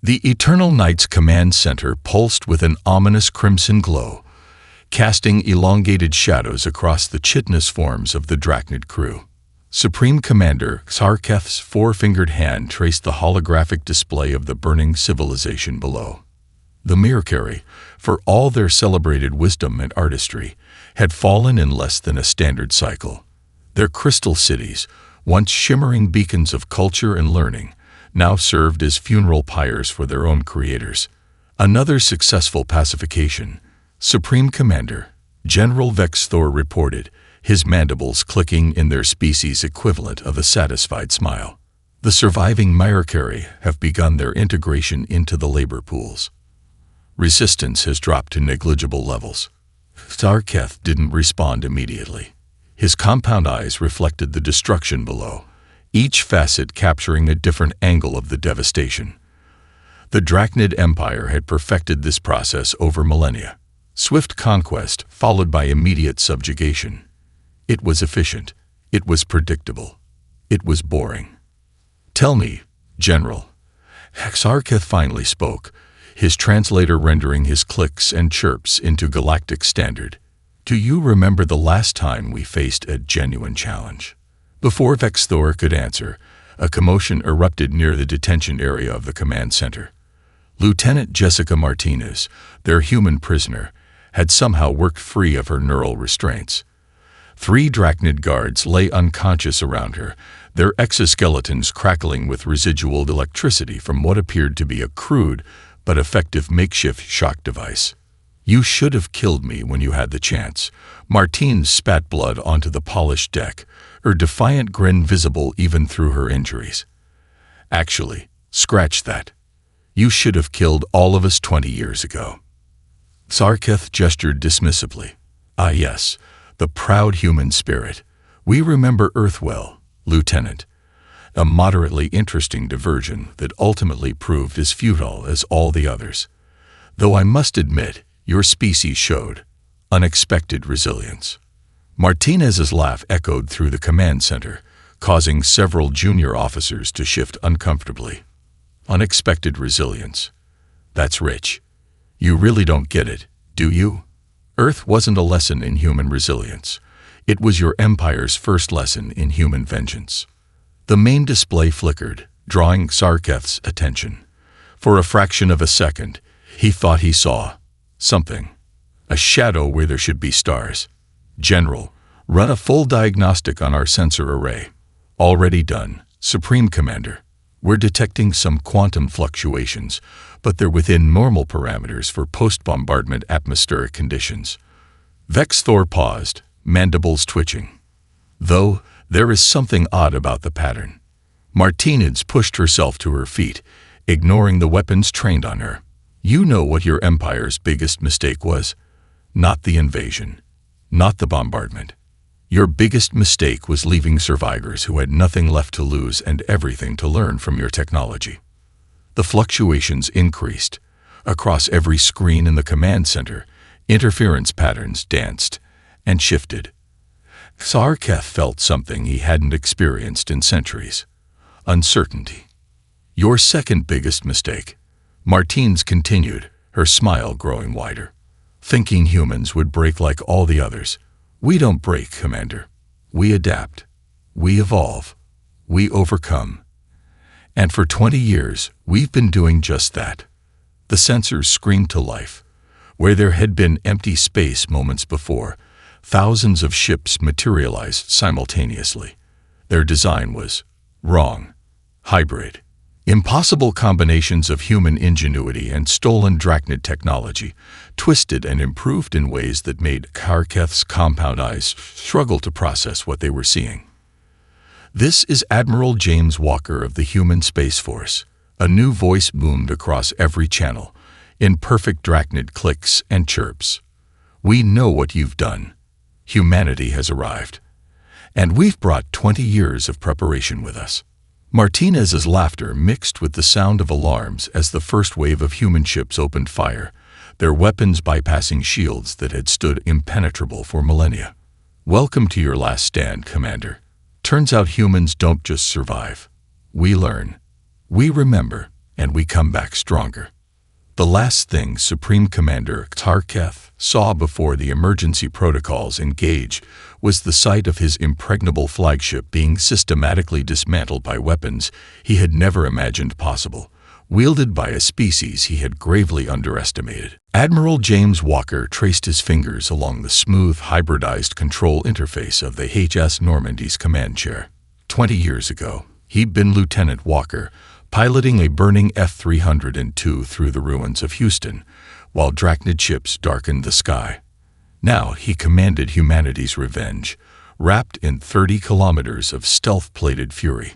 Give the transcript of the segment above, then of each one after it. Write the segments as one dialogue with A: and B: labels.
A: The Eternal Night's command center pulsed with an ominous crimson glow, casting elongated shadows across the chitinous forms of the Drachnid crew. Supreme Commander Sarketh's four-fingered hand traced the holographic display of the burning civilization below. The Mirkari, for all their celebrated wisdom and artistry, had fallen in less than a standard cycle. Their crystal cities, once shimmering beacons of culture and learning, now served as funeral pyres for their own creators. Another successful pacification. Supreme Commander General Vex Thor reported, his mandibles clicking in their species equivalent of a satisfied smile. The surviving Mirkari have begun their integration into the labor pools. Resistance has dropped to negligible levels. Sarketh didn't respond immediately. His compound eyes reflected the destruction below, each facet capturing a different angle of the devastation. The Drachnid Empire had perfected this process over millennia. Swift conquest followed by immediate subjugation. It was efficient. It was predictable. It was boring. "Tell me, General." Sarketh finally spoke, his translator rendering his clicks and chirps into Galactic standard. "Do you remember the last time we faced a genuine challenge?" Before Vex Thor could answer, a commotion erupted near the detention area of the command center. Lieutenant Jessica Martinez, their human prisoner, had somehow worked free of her neural restraints. 3 Drachnid guards lay unconscious around her, their exoskeletons crackling with residual electricity from what appeared to be a crude but effective makeshift shock device. "You should have killed me when you had the chance." Martine spat blood onto the polished deck, her defiant grin visible even through her injuries. "Actually, scratch that. You should have killed all of us 20 years ago." Sarketh gestured dismissively. "Ah yes, the proud human spirit. We remember Earth well, Lieutenant." A moderately interesting diversion that ultimately proved as futile as all the others. "Though I must admit, your species showed unexpected resilience." Martinez's laugh echoed through the command center, causing several junior officers to shift uncomfortably. "Unexpected resilience. That's rich. You really don't get it, do you? Earth wasn't a lesson in human resilience. It was your Empire's first lesson in human vengeance." The main display flickered, drawing Sarketh's attention. For a fraction of a second, he thought he saw something. A shadow where there should be stars. "General, run a full diagnostic on our sensor array." "Already done, Supreme Commander. We're detecting some quantum fluctuations, but they're within normal parameters for post-bombardment atmospheric conditions." Vex Thor paused, mandibles twitching. "Though, there is something odd about the pattern." Martinez pushed herself to her feet, ignoring the weapons trained on her. "You know what your Empire's biggest mistake was? Not the invasion. Not the bombardment. Your biggest mistake was leaving survivors who had nothing left to lose and everything to learn from your technology." The fluctuations increased. Across every screen in the command center, interference patterns danced and shifted. Sarketh felt something he hadn't experienced in centuries. Uncertainty. "Your second biggest mistake," Martines continued, her smile growing wider. "Thinking humans would break like all the others. We don't break, Commander. We adapt. We evolve. We overcome. And for 20 years, we've been doing just that." The sensors screamed to life. Where there had been empty space moments before, thousands of ships materialized simultaneously. Their design was wrong, hybrid, impossible combinations of human ingenuity and stolen Drachnid technology, twisted and improved in ways that made Sarketh's compound eyes struggle to process what they were seeing. "This is Admiral James Walker of the Human Space Force." A new voice boomed across every channel, in perfect Drachnid clicks and chirps. "We know what you've done. Humanity has arrived. And we've brought 20 years of preparation with us." Martinez's laughter mixed with the sound of alarms as the first wave of human ships opened fire, their weapons bypassing shields that had stood impenetrable for millennia. "Welcome to your last stand, Commander. Turns out humans don't just survive. We learn. We remember. and we come back stronger. The last thing Supreme Commander Tarketh saw before the emergency protocols engaged was the sight of his impregnable flagship being systematically dismantled by weapons he had never imagined possible, wielded by a species he had gravely underestimated. Admiral James Walker traced his fingers along the smooth, hybridized control interface of the HS Normandy's command chair. 20 years ago, he'd been Lieutenant Walker, piloting a burning F-302 through the ruins of Houston, while Drachnid ships darkened the sky. Now he commanded humanity's revenge, wrapped in 30 kilometers of stealth-plated fury.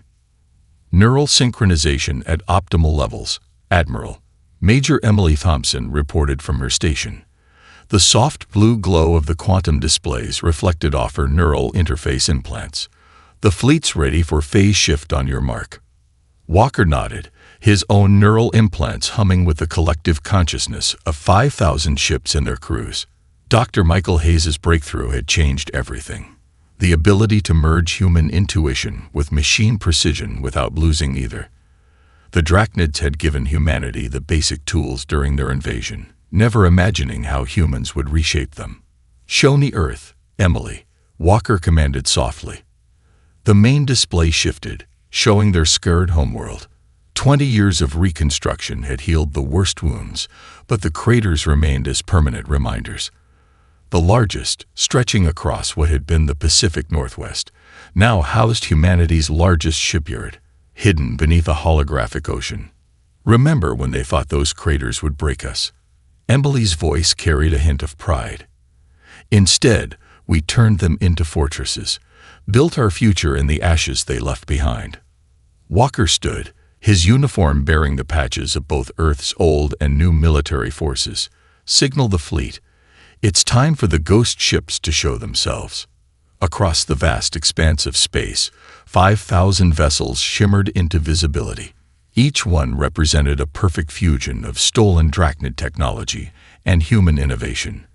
A: Neural synchronization at optimal levels, Admiral. Major Emily Thompson reported from her station. The soft blue glow of the quantum displays reflected off her neural interface implants. The fleet's ready for phase shift on your mark. Walker nodded, his own neural implants humming with the collective consciousness of 5,000 ships and their crews. Dr. Michael Hayes's breakthrough had changed everything. The ability to merge human intuition with machine precision without losing either. The Drachnids had given humanity the basic tools during their invasion, never imagining how humans would reshape them. "Show me Earth, Emily," Walker commanded softly. The main display shifted, showing their scarred homeworld. 20 years of reconstruction had healed the worst wounds, but the craters remained as permanent reminders. The largest, stretching across what had been the Pacific Northwest, now housed humanity's largest shipyard, hidden beneath a holographic ocean. "Remember when they thought those craters would break us?" Emily's voice carried a hint of pride. "Instead, we turned them into fortresses, built our future in the ashes they left behind." Walker stood, his uniform bearing the patches of both Earth's old and new military forces. "Signal the fleet. It's time for the ghost ships to show themselves." Across the vast expanse of space, 5,000 vessels shimmered into visibility. Each one represented a perfect fusion of stolen Drachnid technology and human innovation.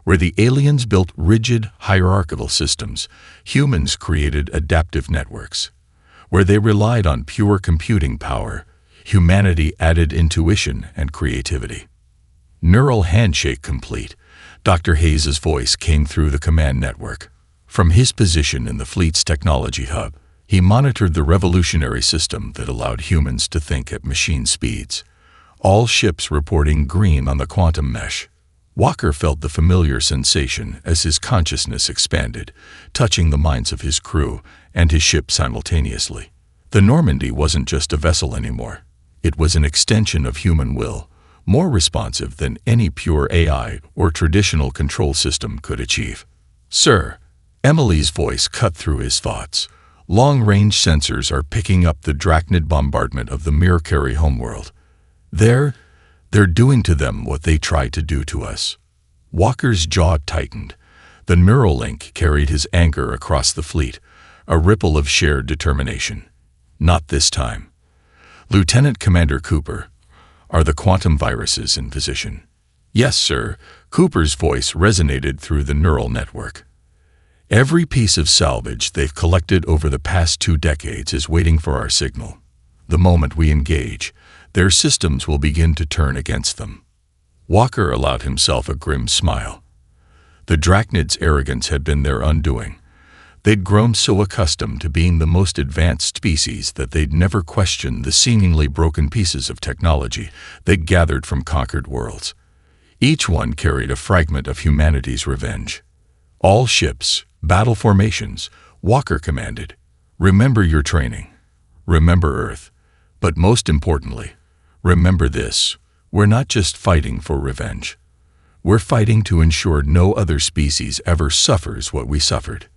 A: Where the aliens built rigid, hierarchical systems, humans created adaptive networks. Where they relied on pure computing power, humanity added intuition and creativity. Neural handshake complete. Dr. Hayes's voice came through the command network. From his position in the fleet's technology hub, he monitored the revolutionary system that allowed humans to think at machine speeds. All ships reporting green on the quantum mesh. Walker felt the familiar sensation as his consciousness expanded, touching the minds of his crew and his ship simultaneously. The Normandy wasn't just a vessel anymore. It was an extension of human will, more responsive than any pure AI or traditional control system could achieve. "Sir," Emily's voice cut through his thoughts. "Long-range sensors are picking up the Drachnid bombardment of the Mirkari homeworld. They're doing to them what they tried to do to us." Walker's jaw tightened. The neural link carried his anger across the fleet, a ripple of shared determination. "Not this time." "Lieutenant Commander Cooper, are the quantum viruses in position?" "Yes, sir." Cooper's voice resonated through the neural network. "Every piece of salvage they've collected over the past 2 decades is waiting for our signal. The moment we engage, their systems will begin to turn against them." Walker allowed himself a grim smile. The Drachnids' arrogance had been their undoing. They'd grown so accustomed to being the most advanced species that they'd never questioned the seemingly broken pieces of technology they'd gathered from conquered worlds. Each one carried a fragment of humanity's revenge. "All ships, battle formations," Walker commanded. "Remember your training. Remember Earth. But most importantly, remember this: we're not just fighting for revenge. We're fighting to ensure no other species ever suffers what we suffered."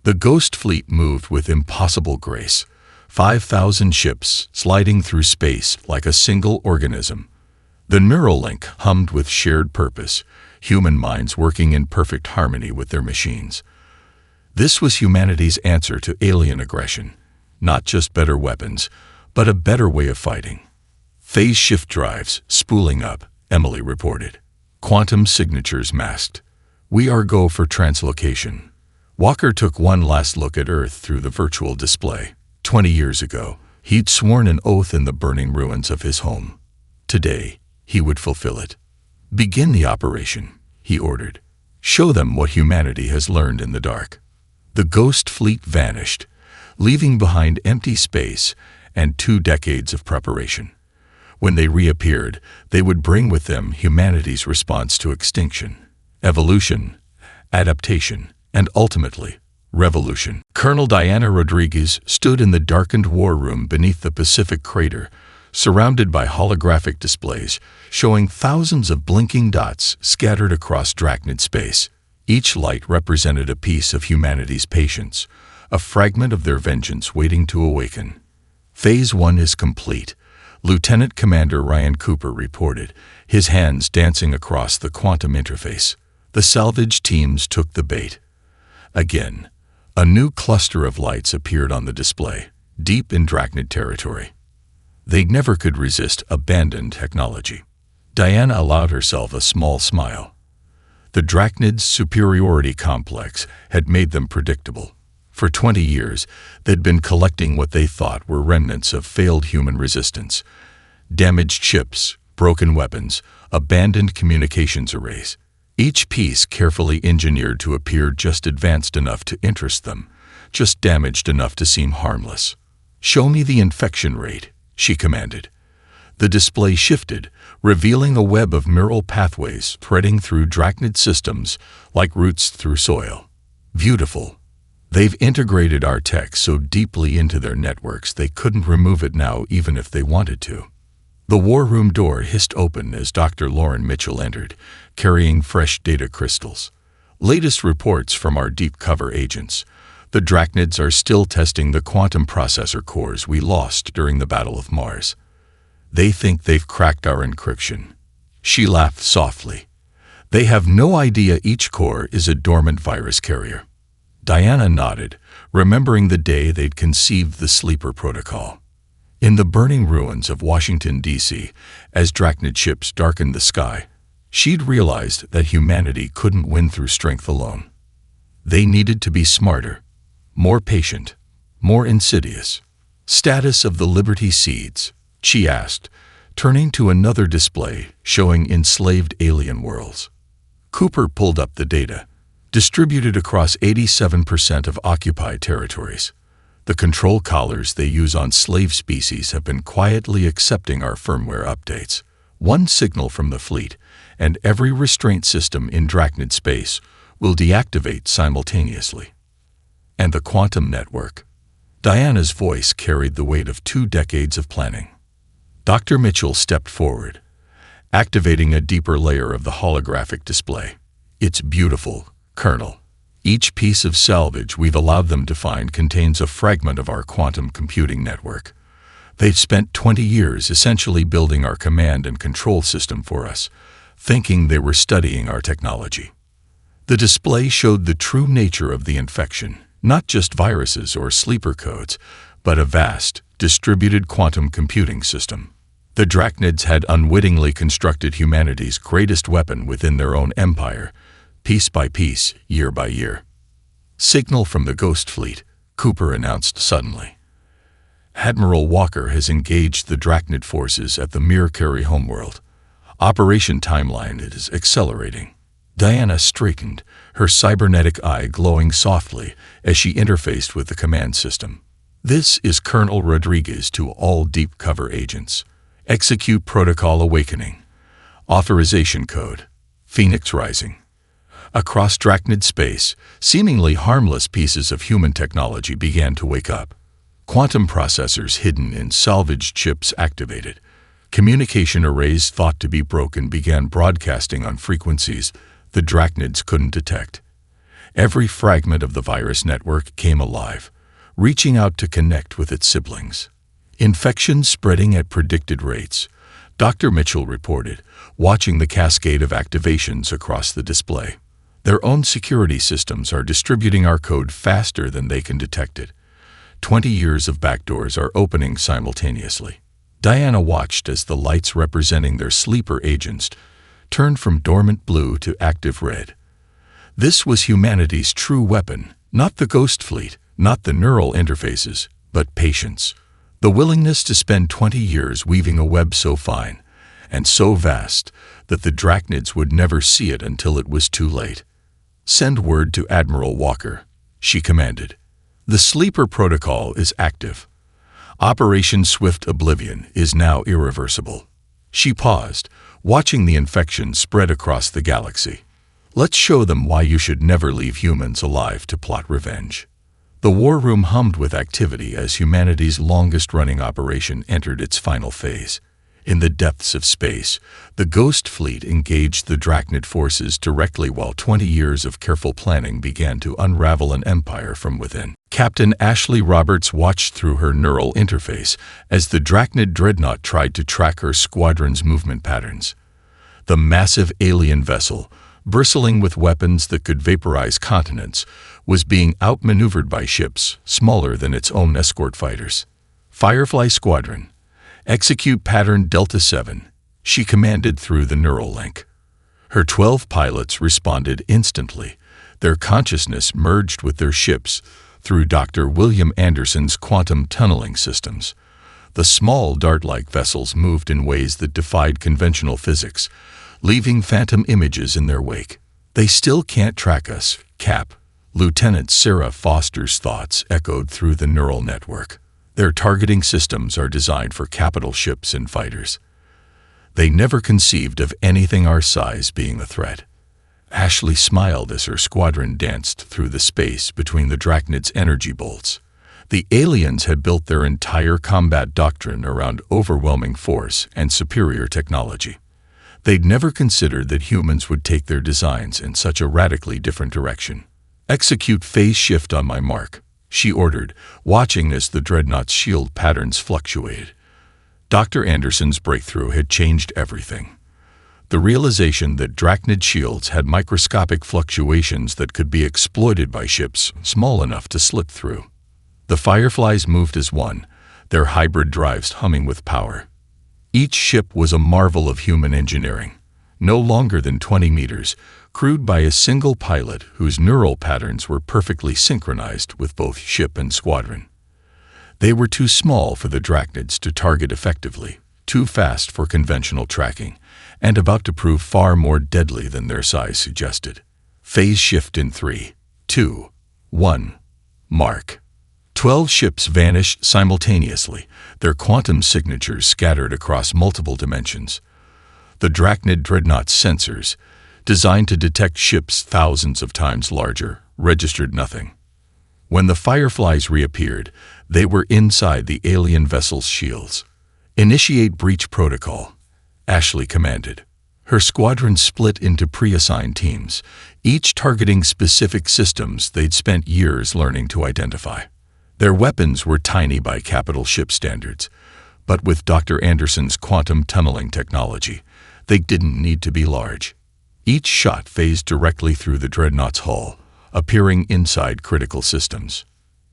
A: The Ghost Fleet moved with impossible grace, 5,000 ships sliding through space like a single organism. The neural link hummed with shared purpose, human minds working in perfect harmony with their machines. This was humanity's answer to alien aggression, not just better weapons, but a better way of fighting. "Phase shift drives spooling up," Emily reported. "Quantum signatures masked. We are go for translocation." Walker took one last look at Earth through the virtual display. 20 years ago, He'd sworn an oath in the burning ruins of his home. Today, he would fulfill it. "Begin the operation," he ordered. "Show them what humanity has learned in the dark." The Ghost Fleet vanished, leaving behind empty space and 2 decades of preparation. When they reappeared, they would bring with them humanity's response to extinction, evolution, adaptation, and ultimately, revolution. Colonel Diana Rodriguez stood in the darkened war room beneath the Pacific crater, surrounded by holographic displays showing thousands of blinking dots scattered across Drachnid space. Each light represented a piece of humanity's patience, a fragment of their vengeance waiting to awaken. Phase 1 is complete, Lieutenant Commander Ryan Cooper reported, his hands dancing across the quantum interface. The salvage teams took the bait. Again, a new cluster of lights appeared on the display, deep in Drachnid territory. They never could resist abandoned technology. Diana allowed herself a small smile. The Drachnid's superiority complex had made them predictable. For 20 years, they'd been collecting what they thought were remnants of failed human resistance. Damaged ships, broken weapons, abandoned communications arrays. Each piece carefully engineered to appear just advanced enough to interest them, just damaged enough to seem harmless. "Show me the infection rate," she commanded. The display shifted, revealing a web of neural pathways spreading through Drachnid systems like roots through soil. Beautiful. They've integrated our tech so deeply into their networks they couldn't remove it now even if they wanted to. The war room door hissed open as Dr. Lauren Mitchell entered, carrying fresh data crystals. Latest reports from our deep cover agents. The Drachnids are still testing the quantum processor cores we lost during the Battle of Mars. They think they've cracked our encryption. She laughed softly. They have no idea each core is a dormant virus carrier. Diana nodded, remembering the day they'd conceived the Sleeper Protocol. In the burning ruins of Washington, D.C., as Drachnid ships darkened the sky, she'd realized that humanity couldn't win through strength alone. They needed to be smarter, more patient, more insidious. "Status of the Liberty Seeds," she asked, turning to another display showing enslaved alien worlds. Cooper pulled up the data, distributed across 87% of occupied territories. The control collars they use on slave species have been quietly accepting our firmware updates. One signal from the fleet, and every restraint system in Drachnid space will deactivate simultaneously. And the quantum network. Diana's voice carried the weight of 2 decades of planning. Dr. Mitchell stepped forward, activating a deeper layer of the holographic display. "It's beautiful, Colonel. Each piece of salvage we've allowed them to find contains a fragment of our quantum computing network. They've spent 20 years essentially building our command and control system for us, thinking they were studying our technology." The display showed the true nature of the infection, not just viruses or sleeper codes, but a vast, distributed quantum computing system. The Drachnids had unwittingly constructed humanity's greatest weapon within their own empire, piece by piece, year by year. "Signal from the Ghost Fleet," Cooper announced suddenly. "Admiral Walker has engaged the Drachnid forces at the Mirkari homeworld. Operation timeline is accelerating." Diana straightened, her cybernetic eye glowing softly as she interfaced with the command system. "This is Colonel Rodriguez to all deep cover agents. Execute Protocol Awakening. Authorization code, Phoenix Rising." Across Drachnid space, seemingly harmless pieces of human technology began to wake up. Quantum processors hidden in salvaged chips activated. Communication arrays thought to be broken began broadcasting on frequencies the Drachnids couldn't detect. Every fragment of the virus network came alive, reaching out to connect with its siblings. Infections spreading at predicted rates, Dr. Mitchell reported, watching the cascade of activations across the display. Their own security systems are distributing our code faster than they can detect it. 20 years of backdoors are opening simultaneously. Diana watched as the lights representing their sleeper agents turned from dormant blue to active red. This was humanity's true weapon, not the Ghost Fleet, not the neural interfaces, but patience. The willingness to spend 20 years weaving a web so fine and so vast that the Drachnids would never see it until it was too late. "Send word to Admiral Walker," she commanded. "The sleeper protocol is active. Operation Swift Oblivion is now irreversible." She paused, watching the infection spread across the galaxy. "Let's show them why you should never leave humans alive to plot revenge." The war room hummed with activity as humanity's longest-running operation entered its final phase. In the depths of space, the Ghost Fleet engaged the Drachnid forces directly while 20 years of careful planning began to unravel an empire from within. Captain Ashley Roberts watched through her neural interface as the Drachnid dreadnought tried to track her squadron's movement patterns. The massive alien vessel, bristling with weapons that could vaporize continents, was being outmaneuvered by ships smaller than its own escort fighters. "Firefly Squadron, execute pattern Delta 7, she commanded through the neural link. Her 12 pilots responded instantly. Their consciousness merged with their ships through Dr. William Anderson's quantum tunneling systems. The small dart-like vessels moved in ways that defied conventional physics, leaving phantom images in their wake. "They still can't track us, Cap." Lieutenant Sarah Foster's thoughts echoed through the neural network. "Their targeting systems are designed for capital ships and fighters. They never conceived of anything our size being a threat." Ashley smiled as her squadron danced through the space between the Drachnid's energy bolts. The aliens had built their entire combat doctrine around overwhelming force and superior technology. They'd never considered that humans would take their designs in such a radically different direction. "Execute phase shift on my mark," she ordered, watching as the dreadnought's shield patterns fluctuated. Dr. Anderson's breakthrough had changed everything. The realization that Drachnid shields had microscopic fluctuations that could be exploited by ships small enough to slip through. The Fireflies moved as one, their hybrid drives humming with power. Each ship was a marvel of human engineering, no longer than 20 meters, crewed by a single pilot whose neural patterns were perfectly synchronized with both ship and squadron. They were too small for the Drachnids to target effectively, too fast for conventional tracking, and about to prove far more deadly than their size suggested. Phase shift in 3, 2, 1. Mark. 12 ships vanished simultaneously, their quantum signatures scattered across multiple dimensions. The Drachnid dreadnought's sensors, designed to detect ships thousands of times larger, registered nothing. When the Fireflies reappeared, they were inside the alien vessel's shields. "Initiate breach protocol," Ashley commanded. Her squadron split into pre-assigned teams, each targeting specific systems they'd spent years learning to identify. Their weapons were tiny by capital ship standards, but with Dr. Anderson's quantum tunneling technology, they didn't need to be large. Each shot phased directly through the dreadnought's hull, appearing inside critical systems.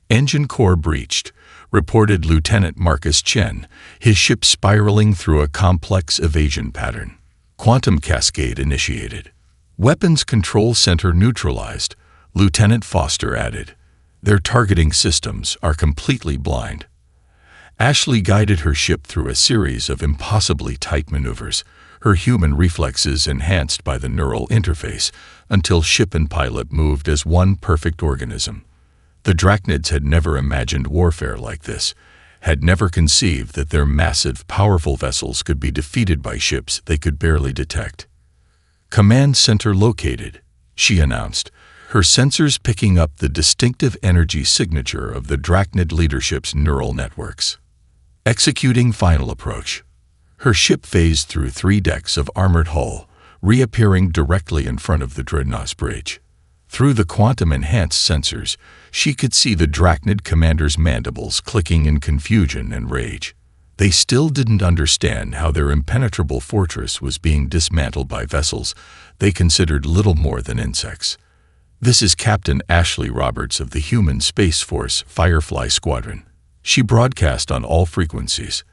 A: "Engine core breached," reported Lieutenant Marcus Chen, his ship spiraling through a complex evasion pattern. "Quantum cascade initiated." "Weapons control center neutralized," Lieutenant Foster added. "Their targeting systems are completely blind." Ashley guided her ship through a series of impossibly tight maneuvers, her human reflexes enhanced by the neural interface, until ship and pilot moved as one perfect organism. The Drachnids had never imagined warfare like this, had never conceived that their massive, powerful vessels could be defeated by ships they could barely detect. "Command center located," she announced, her sensors picking up the distinctive energy signature of the Drachnid leadership's neural networks. "Executing final approach." Her ship phased through 3 decks of armored hull, reappearing directly in front of the dreadnought's bridge. Through the quantum-enhanced sensors, she could see the Drachnid commander's mandibles clicking in confusion and rage. They still didn't understand how their impenetrable fortress was being dismantled by vessels they considered little more than insects. "This is Captain Ashley Roberts of the Human Space Force Firefly Squadron," she broadcast on all frequencies.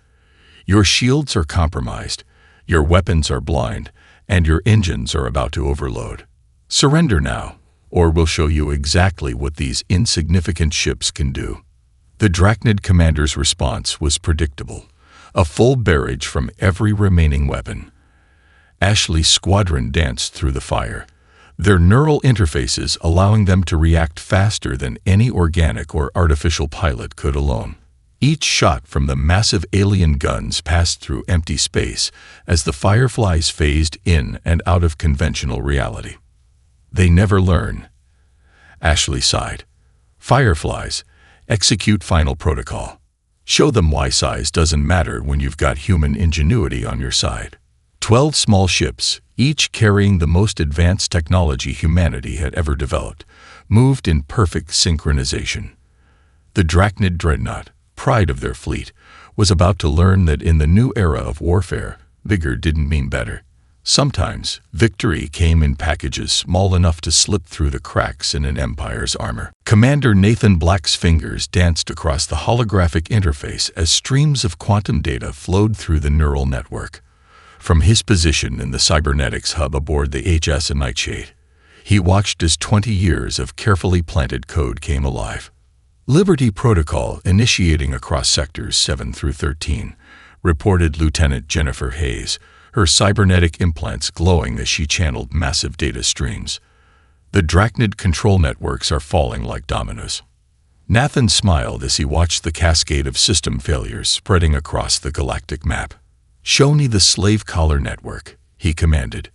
A: "Your shields are compromised, your weapons are blind, and your engines are about to overload. Surrender now, or we'll show you exactly what these insignificant ships can do." The Drachnid commander's response was predictable. A full barrage from every remaining weapon. Ashley's squadron danced through the fire, their neural interfaces allowing them to react faster than any organic or artificial pilot could alone. Each shot from the massive alien guns passed through empty space as the Fireflies phased in and out of conventional reality. They never learn. Ashley sighed. Fireflies, execute final protocol. Show them why size doesn't matter when you've got human ingenuity on your side. 12 small ships, each carrying the most advanced technology humanity had ever developed, moved in perfect synchronization. The Drachnid dreadnought, pride of their fleet, was about to learn that in the new era of warfare, vigor didn't mean better. Sometimes, victory came in packages small enough to slip through the cracks in an empire's armor. Commander Nathan Black's fingers danced across the holographic interface as streams of quantum data flowed through the neural network. From his position in the cybernetics hub aboard the HS Nightshade, he watched as 20 years of carefully planted code came alive. Liberty Protocol initiating across sectors 7 through 13, reported Lieutenant Jennifer Hayes, her cybernetic implants glowing as she channeled massive data streams. The Drachnid control networks are falling like dominoes. Nathan smiled as he watched the cascade of system failures spreading across the galactic map. Show me the slave collar network, he commanded.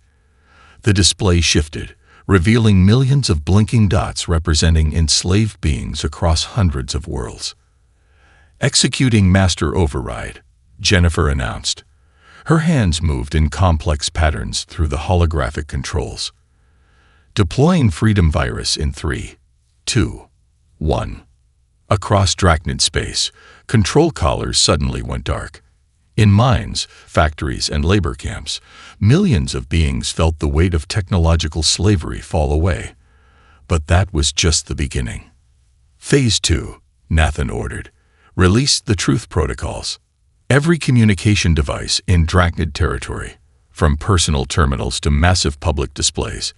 A: The display shifted, revealing millions of blinking dots representing enslaved beings across hundreds of worlds. Executing master override, Jennifer announced. Her hands moved in complex patterns through the holographic controls. Deploying Freedom Virus in 3, 2, 1. Across Drachnid space, control collars suddenly went dark. In mines, factories, and labor camps, millions of beings felt the weight of technological slavery fall away. But that was just the beginning. Phase 2, Nathan ordered. Release the truth protocols. Every communication device in Drachnid territory, from personal terminals to massive public displays,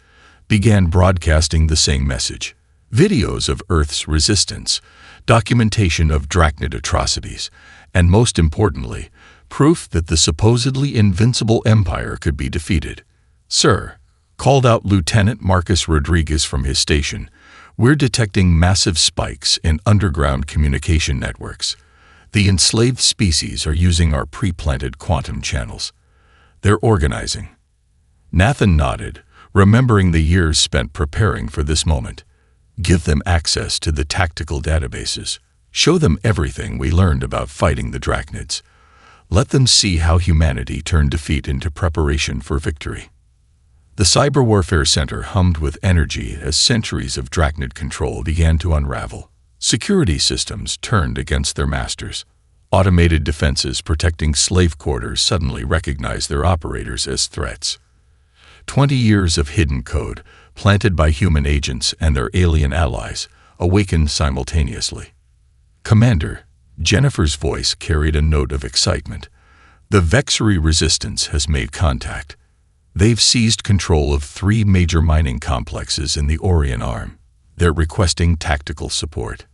A: began broadcasting the same message. Videos of Earth's resistance, documentation of Drachnid atrocities, and most importantly, proof that the supposedly invincible empire could be defeated. Sir, called out Lieutenant Marcus Rodriguez from his station, we're detecting massive spikes in underground communication networks. The enslaved species are using our pre-planted quantum channels. They're organizing. Nathan nodded, remembering the years spent preparing for this moment. Give them access to the tactical databases. Show them everything we learned about fighting the Drachnids. Let them see how humanity turned defeat into preparation for victory. The Cyber Warfare Center hummed with energy as centuries of Drachnid control began to unravel. Security systems turned against their masters. Automated defenses protecting slave quarters suddenly recognized their operators as threats. 20 years of hidden code, planted by human agents and their alien allies, awakened simultaneously. Commander, Jennifer's voice carried a note of excitement. The Vexery Resistance has made contact. They've seized control of 3 major mining complexes in the Orion Arm. They're requesting tactical support.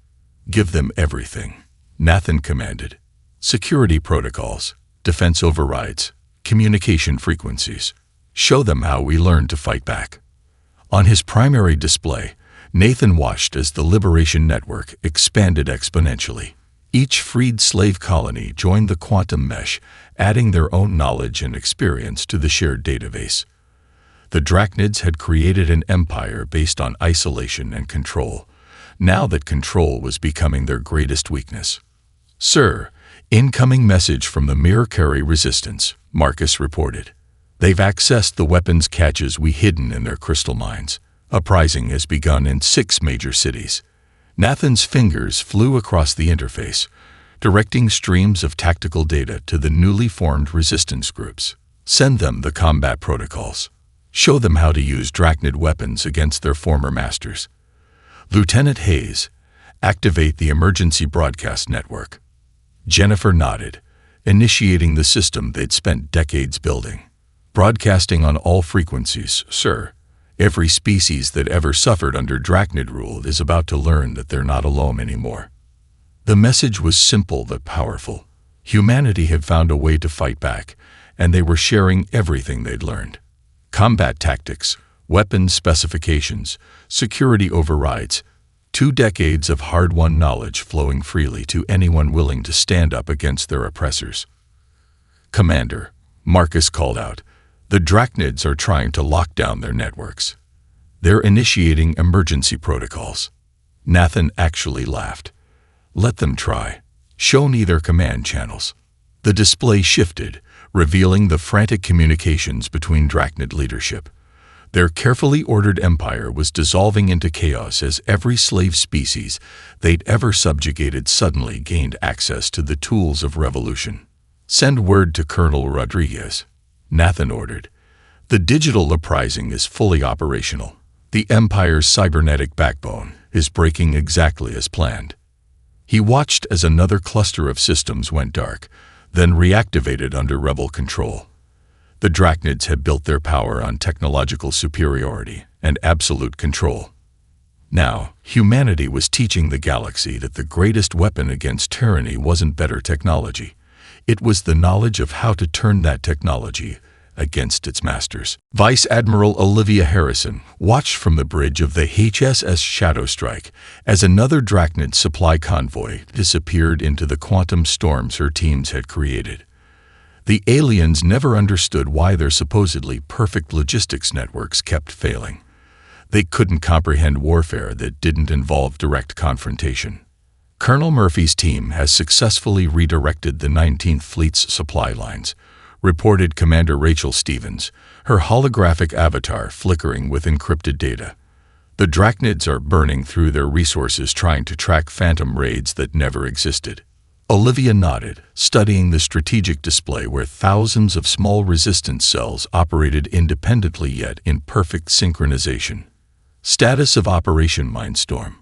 A: Give them everything, Nathan commanded. Security protocols, defense overrides, communication frequencies. Show them how we learn to fight back. On his primary display, Nathan watched as the Liberation Network expanded exponentially. Each freed slave colony joined the quantum mesh, adding their own knowledge and experience to the shared database. The Drachnids had created an empire based on isolation and control, now that control was becoming their greatest weakness. Sir, incoming message from the Mirror-Carry Resistance, Marcus reported. They've accessed the weapons caches we hidden in their crystal mines. Uprising has begun in 6 major cities. Nathan's fingers flew across the interface, directing streams of tactical data to the newly formed resistance groups. Send them the combat protocols. Show them how to use Drachnid weapons against their former masters. Lieutenant Hayes, activate the emergency broadcast network. Jennifer nodded, initiating the system they'd spent decades building. Broadcasting on all frequencies, sir. Every species that ever suffered under Drachnid rule is about to learn that they're not alone anymore. The message was simple but powerful. Humanity had found a way to fight back, and they were sharing everything they'd learned. Combat tactics, weapons specifications, security overrides, 2 decades of hard-won knowledge flowing freely to anyone willing to stand up against their oppressors. "Commander," Marcus called out, "the Drachnids are trying to lock down their networks. They're initiating emergency protocols." Nathan actually laughed. "Let them try. Show me their command channels." The display shifted, revealing the frantic communications between Drachnid leadership. Their carefully ordered empire was dissolving into chaos as every slave species they'd ever subjugated suddenly gained access to the tools of revolution. "Send word to Colonel Rodriguez," Nathan ordered. "The digital uprising is fully operational. The Empire's cybernetic backbone is breaking exactly as planned." He watched as another cluster of systems went dark, then reactivated under rebel control. The Drachnids had built their power on technological superiority and absolute control. Now, humanity was teaching the galaxy that the greatest weapon against tyranny wasn't better technology. It was the knowledge of how to turn that technology against its masters. Vice Admiral Olivia Harrison watched from the bridge of the HSS Shadow Strike as another Drachnid supply convoy disappeared into the quantum storms her teams had created. The aliens never understood why their supposedly perfect logistics networks kept failing. They couldn't comprehend warfare that didn't involve direct confrontation. "Colonel Murphy's team has successfully redirected the 19th Fleet's supply lines," reported Commander Rachel Stevens, her holographic avatar flickering with encrypted data. "The Drachnids are burning through their resources trying to track phantom raids that never existed." Olivia nodded, studying the strategic display where thousands of small resistance cells operated independently yet in perfect synchronization. Status of Operation Mindstorm.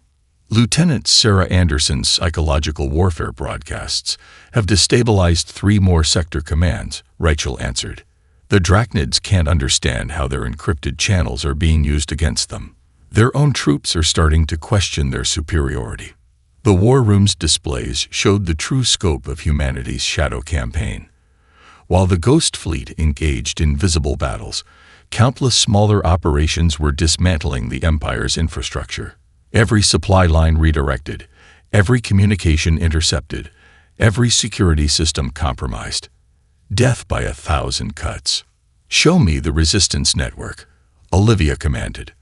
A: Lieutenant Sarah Anderson's psychological warfare broadcasts have destabilized 3 more sector commands, Rachel answered. "The Drachnids can't understand how their encrypted channels are being used against them. Their own troops are starting to question their superiority." The War Room's displays showed the true scope of humanity's shadow campaign. While the Ghost Fleet engaged in visible battles, countless smaller operations were dismantling the Empire's infrastructure. Every supply line redirected, every communication intercepted, every security system compromised. Death by 1,000 cuts. "Show me the resistance network," Olivia commanded.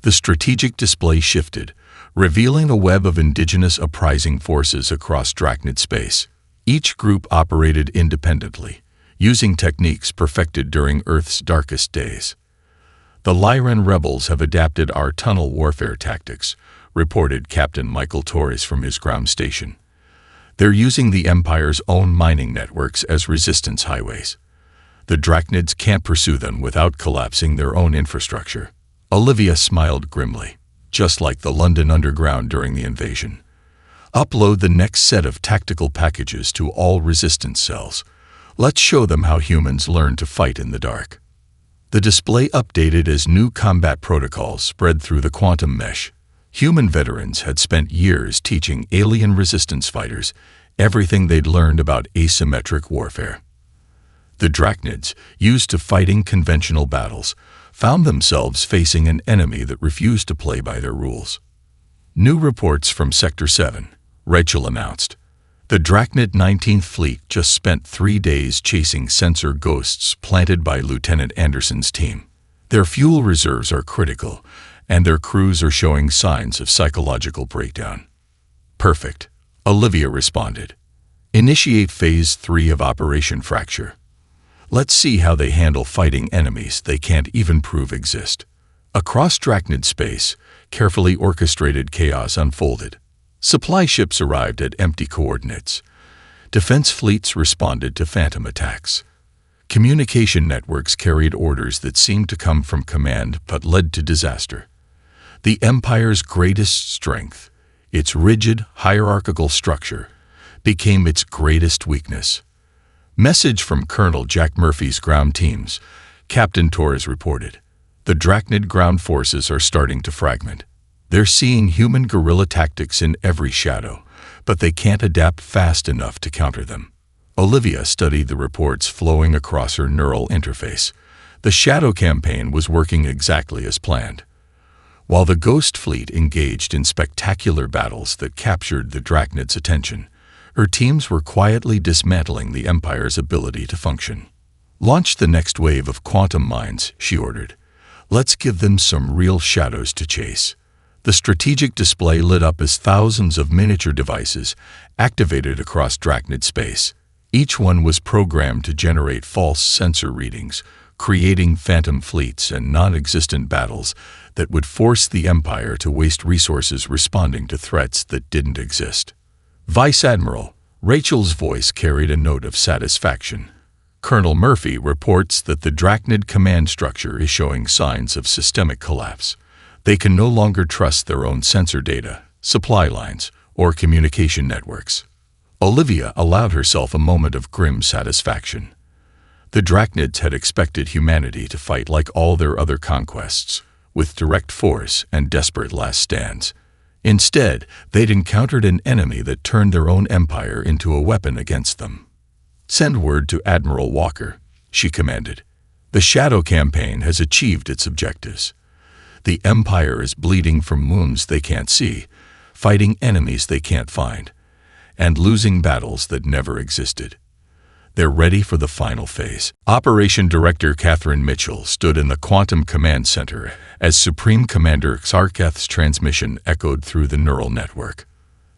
A: The strategic display shifted, revealing a web of indigenous uprising forces across Drachnid space. Each group operated independently, using techniques perfected during Earth's darkest days. "The Lyran rebels have adapted our tunnel warfare tactics," reported Captain Michael Torres from his ground station. "They're using the Empire's own mining networks as resistance highways. The Drachnids can't pursue them without collapsing their own infrastructure." Olivia smiled grimly. "Just like the London Underground during the invasion. Upload the next set of tactical packages to all resistance cells. Let's show them how humans learn to fight in the dark." The display updated as new combat protocols spread through the quantum mesh. Human veterans had spent years teaching alien resistance fighters everything they'd learned about asymmetric warfare. The Drachnids, used to fighting conventional battles, found themselves facing an enemy that refused to play by their rules. "New reports from Sector 7, Rachel announced. "The Drachnid 19th Fleet just spent 3 days chasing sensor ghosts planted by Lieutenant Anderson's team. Their fuel reserves are critical, and their crews are showing signs of psychological breakdown." "Perfect," Olivia responded. "Initiate Phase 3 of Operation Fracture. Let's see how they handle fighting enemies they can't even prove exist." Across Drachnid space, carefully orchestrated chaos unfolded. Supply ships arrived at empty coordinates. Defense fleets responded to phantom attacks. Communication networks carried orders that seemed to come from command but led to disaster. The Empire's greatest strength, its rigid, hierarchical structure, became its greatest weakness. Message from Colonel Jack Murphy's ground teams, Captain Torres reported. "The Drachnid ground forces are starting to fragment. They're seeing human guerrilla tactics in every shadow, but they can't adapt fast enough to counter them. Olivia studied the reports flowing across her neural interface. The Shadow campaign was working exactly as planned. While the Ghost Fleet engaged in spectacular battles that captured the Drachnid's attention, her teams were quietly dismantling the Empire's ability to function. "Launch the next wave of quantum mines," she ordered. "Let's give them some real shadows to chase." The strategic display lit up as thousands of miniature devices activated across Drachnid space. Each one was programmed to generate false sensor readings, creating phantom fleets and non-existent battles that would force the Empire to waste resources responding to threats that didn't exist. "Vice Admiral," Rachel's voice carried a note of satisfaction. "Colonel Murphy reports that the Drachnid command structure is showing signs of systemic collapse. They can no longer trust their own sensor data, supply lines, or communication networks." Olivia allowed herself a moment of grim satisfaction. The Drachnids had expected humanity to fight like all their other conquests, with direct force and desperate last stands. Instead, they'd encountered an enemy that turned their own empire into a weapon against them. "Send word to Admiral Walker," she commanded. "The Shadow campaign has achieved its objectives. The Empire is bleeding from wounds they can't see, fighting enemies they can't find, and losing battles that never existed. They're ready for the final phase." Operation Director Catherine Mitchell stood in the Quantum Command Center as Supreme Commander Xarkath's transmission echoed through the neural network.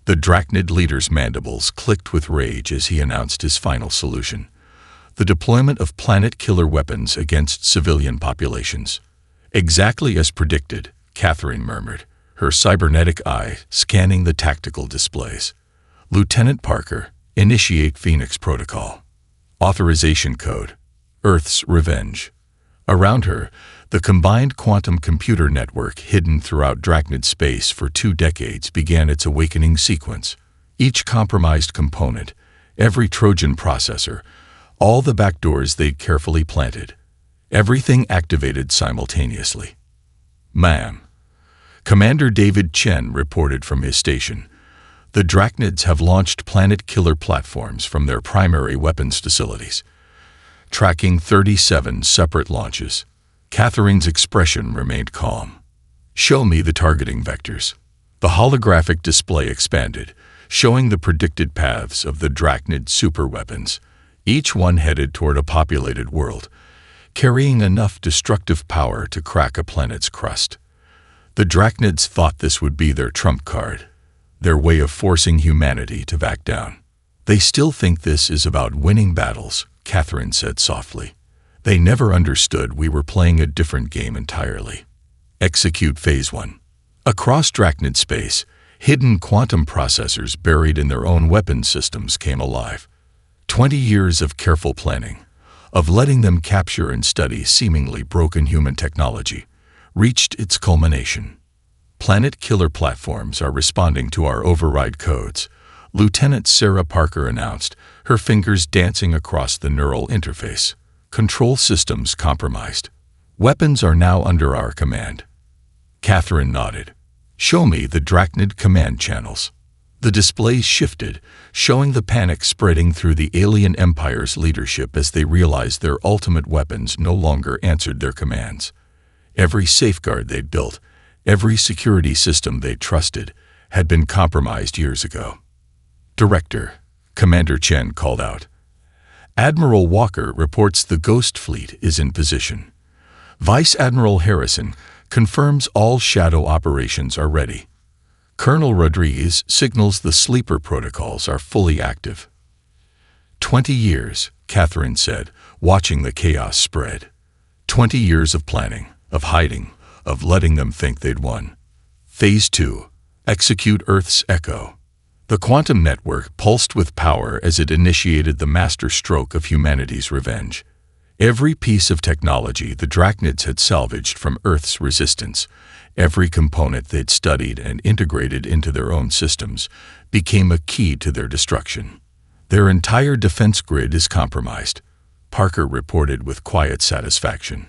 A: The Drachnid leader's mandibles clicked with rage as he announced his final solution: the deployment of planet-killer weapons against civilian populations. "Exactly as predicted," Catherine murmured, her cybernetic eye scanning the tactical displays. "Lieutenant Parker, initiate Phoenix Protocol. Authorization code: Earth's Revenge." Around her, the combined quantum computer network hidden throughout Drachnid space for 2 decades began its awakening sequence. Each compromised component, every Trojan processor, all the backdoors they'd carefully planted, everything activated simultaneously. "Ma'am," Commander David Chen reported from his station, "the Drachnids have launched planet-killer platforms from their primary weapons facilities, tracking 37 separate launches." Catherine's expression remained calm. "Show me the targeting vectors." The holographic display expanded, showing the predicted paths of the Drachnid superweapons, each one headed toward a populated world, carrying enough destructive power to crack a planet's crust. The Drachnids thought this would be their trump card, their way of forcing humanity to back down. "They still think this is about winning battles," Catherine said softly. "They never understood we were playing a different game entirely." Execute Phase 1. Across Drachnid space, hidden quantum processors buried in their own weapons systems came alive. 20 years of careful planning, of letting them capture and study seemingly broken human technology, reached its culmination. "Planet-killer platforms are responding to our override codes," Lieutenant Sarah Parker announced, her fingers dancing across the neural interface. "Control systems compromised. Weapons are now under our command." Catherine nodded. "Show me the Drachnid command channels." The displays shifted, showing the panic spreading through the alien empire's leadership as they realized their ultimate weapons no longer answered their commands. Every safeguard they'd built, every security system they'd trusted, had been compromised years ago. "Director," Commander Chen called out. "Admiral Walker reports the Ghost Fleet is in position. Vice Admiral Harrison confirms all Shadow operations are ready. Colonel Rodriguez signals the sleeper protocols are fully active." 20 years, Catherine said, watching the chaos spread. 20 years of planning, of hiding, of letting them think they'd won. Phase 2. Execute Earth's Echo. The quantum network pulsed with power as it initiated the master stroke of humanity's revenge. Every piece of technology the Drachnids had salvaged from Earth's resistance, every component they'd studied and integrated into their own systems, became a key to their destruction. "Their entire defense grid is compromised," Parker reported with quiet satisfaction.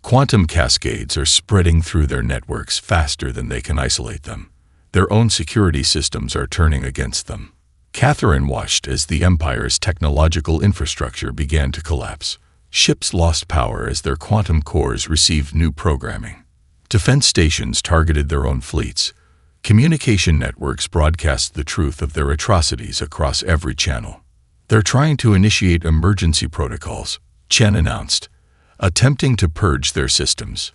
A: "Quantum cascades are spreading through their networks faster than they can isolate them. Their own security systems are turning against them." Catherine watched as the Empire's technological infrastructure began to collapse. Ships lost power as their quantum cores received new programming. Defense stations targeted their own fleets. Communication networks broadcast the truth of their atrocities across every channel. "They're trying to initiate emergency protocols," Chen announced, attempting to purge their systems.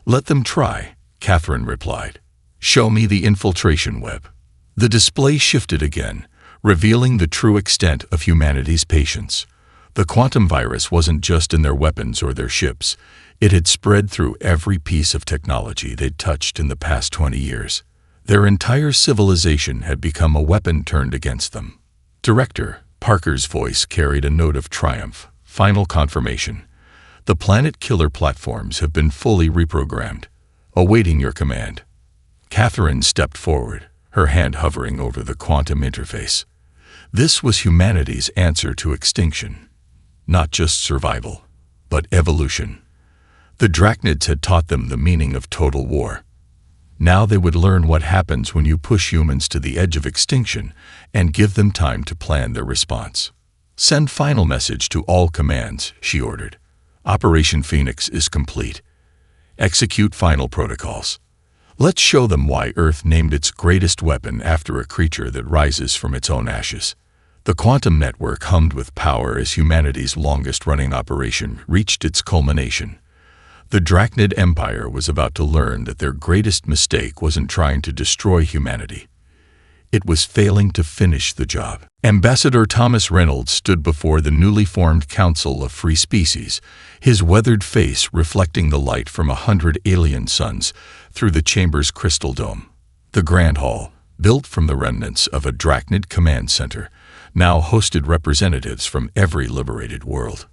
A: "Let them try," Catherine replied. "Show me the infiltration web." The display shifted again, revealing the true extent of humanity's patience. The quantum virus wasn't just in their weapons or their ships. It had spread through every piece of technology they'd touched in the past 20 years. Their entire civilization had become a weapon turned against them. "Director," Parker's voice carried a note of triumph. "Final confirmation. The Planet Killer platforms have been fully reprogrammed. Awaiting your command." Catherine stepped forward, her hand hovering over the quantum interface. This was humanity's answer to extinction. Not just survival, but evolution. The Drachnids had taught them the meaning of total war. Now they would learn what happens when you push humans to the edge of extinction and give them time to plan their response. "Send final message to all commands," she ordered. "Operation Phoenix is complete. Execute final protocols. Let's show them why Earth named its greatest weapon after a creature that rises from its own ashes." The quantum network hummed with power as humanity's longest-running operation reached its culmination. The Drachnid Empire was about to learn that their greatest mistake wasn't trying to destroy humanity. It was failing to finish the job. Ambassador Thomas Reynolds stood before the newly formed Council of Free Species, his weathered face reflecting the light from 100 alien suns through the chamber's crystal dome. The Grand Hall, built from the remnants of a Drachnid command center, now hosted representatives from every liberated world.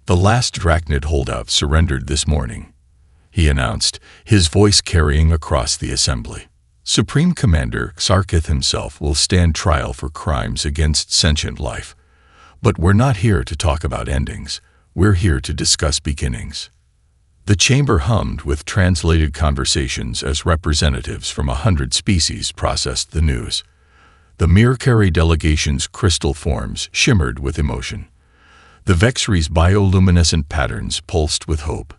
A: "The last Drachnid holdout surrendered this morning," he announced, his voice carrying across the assembly. "Supreme Commander Sarkith himself will stand trial for crimes against sentient life. But we're not here to talk about endings. We're here to discuss beginnings." The chamber hummed with translated conversations as representatives from 100 species processed the news. The Mirkari delegation's crystal forms shimmered with emotion. The Vexri's bioluminescent patterns pulsed with hope.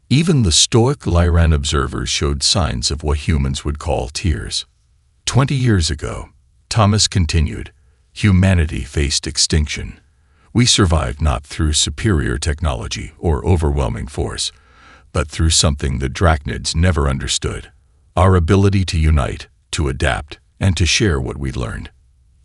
A: Even the stoic Lyran observers showed signs of what humans would call tears. 20 years ago, Thomas continued, humanity faced extinction. We survived not through superior technology or overwhelming force, but through something the Drachnids never understood: our ability to unite, to adapt, and to share what we'd learned.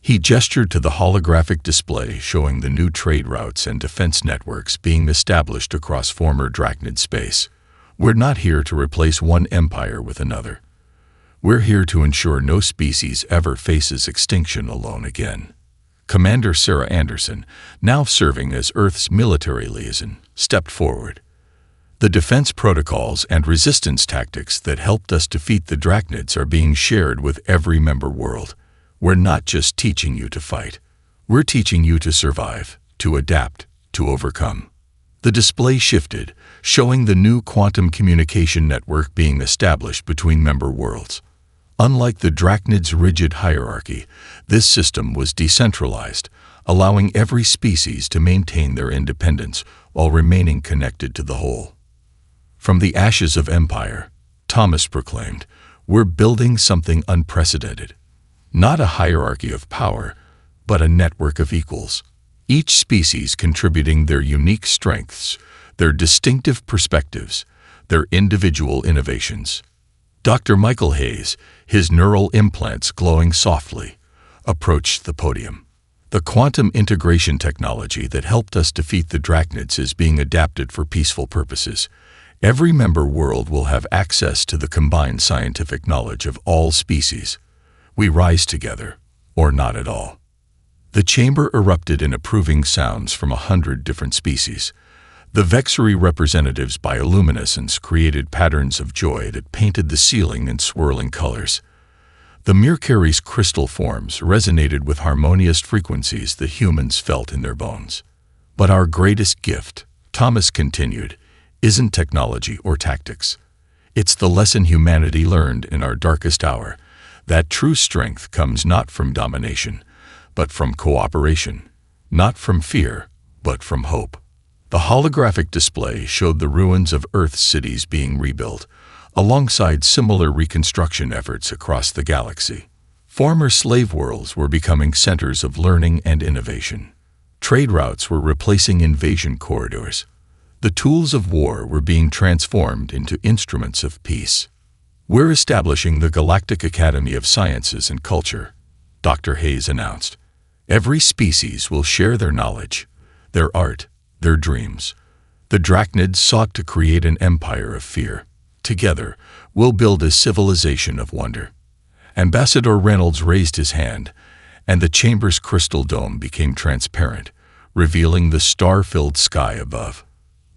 A: He gestured to the holographic display showing the new trade routes and defense networks being established across former Drachnid space. We're not here to replace one empire with another. We're here to ensure no species ever faces extinction alone again. Commander Sarah Anderson, now serving as Earth's military liaison, stepped forward. The defense protocols and resistance tactics that helped us defeat the Drachnids are being shared with every member world. We're not just teaching you to fight. We're teaching you to survive, to adapt, to overcome. The display shifted, showing the new quantum communication network being established between member worlds. Unlike the Drachnid's rigid hierarchy, this system was decentralized, allowing every species to maintain their independence while remaining connected to the whole. From the ashes of empire, Thomas proclaimed, we're building something unprecedented. Not a hierarchy of power, but a network of equals. Each species contributing their unique strengths, their distinctive perspectives, their individual innovations. Dr. Michael Hayes, his neural implants glowing softly, approached the podium. The quantum integration technology that helped us defeat the Drachnids is being adapted for peaceful purposes. Every member world will have access to the combined scientific knowledge of all species. We rise together, or not at all. The chamber erupted in approving sounds from 100 different species. The Vexri representatives' bioluminescence created patterns of joy that painted the ceiling in swirling colors. The Mirkari's crystal forms resonated with harmonious frequencies that humans felt in their bones. But our greatest gift, Thomas continued, isn't technology or tactics. It's the lesson humanity learned in our darkest hour, that true strength comes not from domination, but from cooperation. Not from fear, but from hope. The holographic display showed the ruins of Earth's cities being rebuilt, alongside similar reconstruction efforts across the galaxy. Former slave worlds were becoming centers of learning and innovation. Trade routes were replacing invasion corridors. The tools of war were being transformed into instruments of peace. "We're establishing the Galactic Academy of Sciences and Culture," Dr. Hayes announced. "Every species will share their knowledge, their art, their dreams." The Drachnids sought to create an empire of fear. "Together, we'll build a civilization of wonder." Ambassador Reynolds raised his hand, and the chamber's crystal dome became transparent, revealing the star-filled sky above.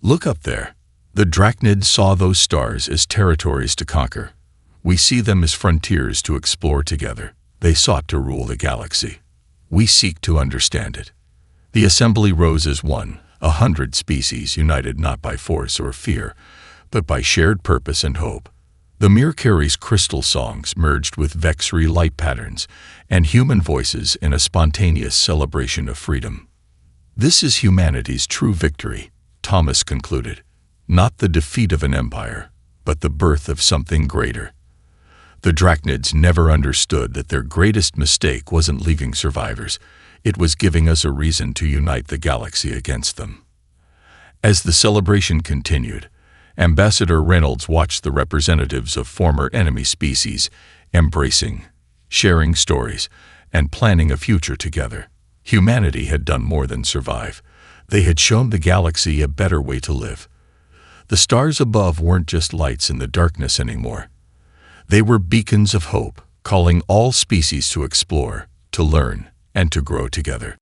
A: "Look up there." The Drachnids saw those stars as territories to conquer. "We see them as frontiers to explore together." They sought to rule the galaxy. "We seek to understand it." The assembly rose as one, 100 species united not by force or fear, but by shared purpose and hope. The Mirkari's crystal songs merged with Vexri light patterns and human voices in a spontaneous celebration of freedom. "This is humanity's true victory," Thomas concluded. "Not the defeat of an empire, but the birth of something greater." The Drachnids never understood that their greatest mistake wasn't leaving survivors. It was giving us a reason to unite the galaxy against them. As the celebration continued, Ambassador Reynolds watched the representatives of former enemy species embracing, sharing stories, and planning a future together. Humanity had done more than survive. They had shown the galaxy a better way to live. The stars above weren't just lights in the darkness anymore. They were beacons of hope, calling all species to explore, to learn, and to grow together.